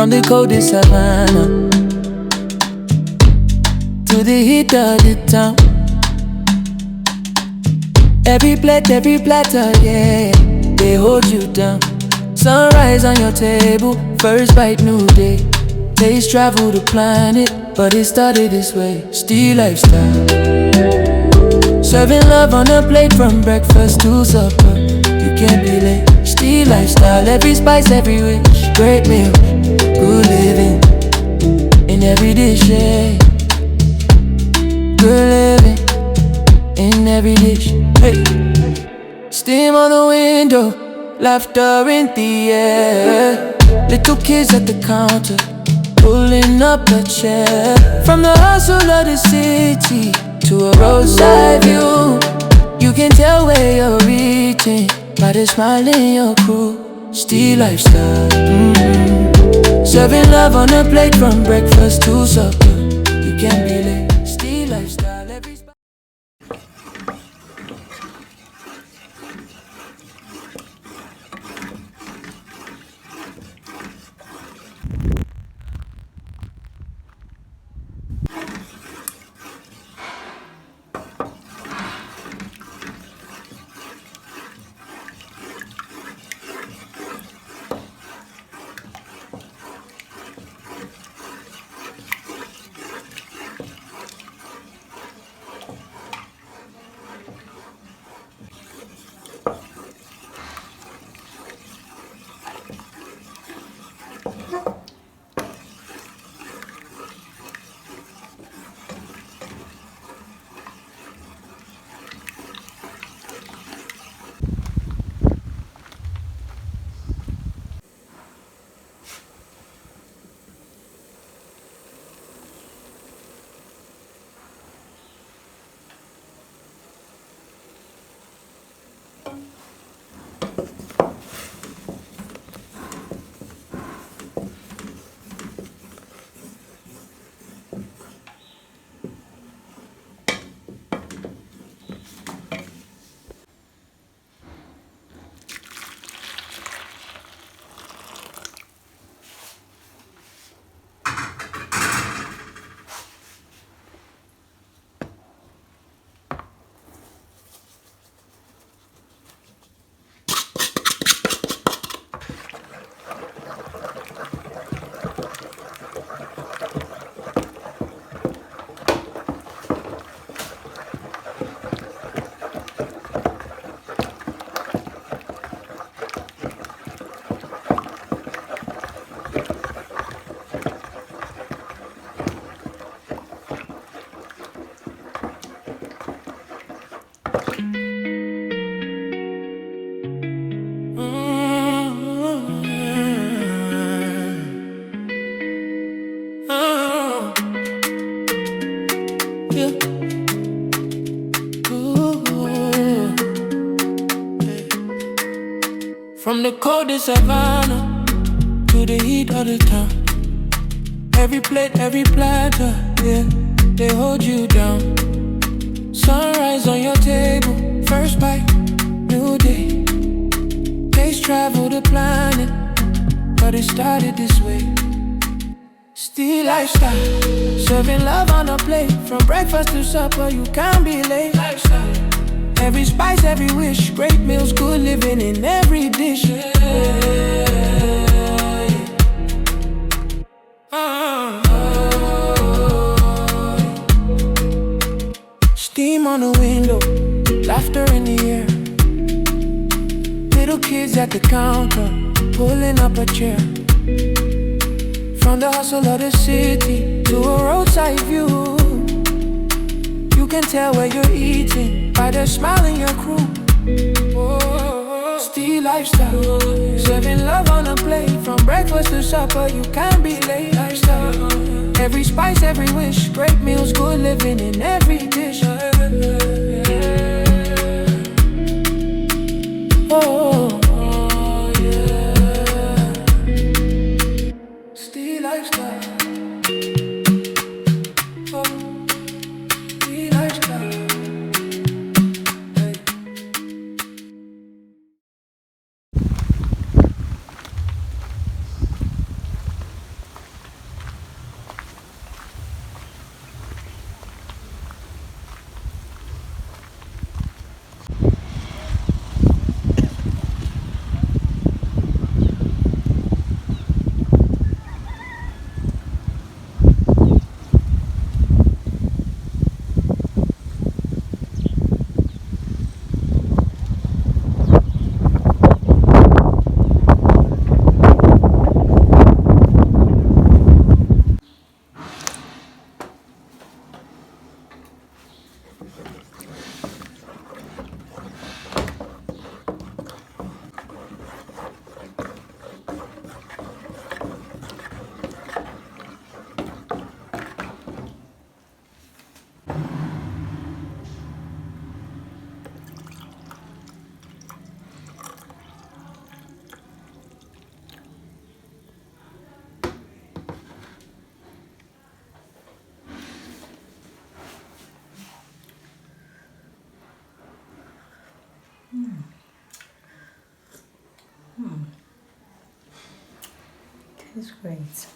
From the coldest savanna to the heat of the town. Every plate, every platter, yeah, they hold you down. Sunrise on your table, first bite, new day. Taste travel the planet, but it started this way. Still lifestyle, serving love on a plate from breakfast to supper. You can't be late. Still lifestyle, every spice, every wish. Great meal, good living in every dish, yeah. Good living in every dish, hey. Steam on the window, laughter in the air. Little kids at the counter, pulling up a chair. From the hustle of the city to a roadside view, you can tell where you're reaching by the smile in your crew. Still lifestyle, serving love on a plate from breakfast to supper. You can't be late. Still lifestyle, every from the coldest savanna to the heat of the town. Every plate, every platter, yeah, they hold you down. Sunrise on your table, first bite, new day. Taste travel the planet, but it started this way. Still lifestyle, serving love on a plate. From breakfast to supper, you can't be late. Lifestyle, every spice, every wish. Great meals, good living in every dish, yeah. Steam on the window, laughter in the air. Little kids at the counter, pulling up a chair. From the hustle of the city to a roadside view, you can tell where you're eating by the smile in your crew. Oh, still lifestyle, serving love on a plate. From breakfast to supper, you can't be late. Lifestyle, every spice, every wish. Great meals, good living in every dish. Oh, yeah. Still lifestyle. Oh, still lifestyle. Hey. It's great.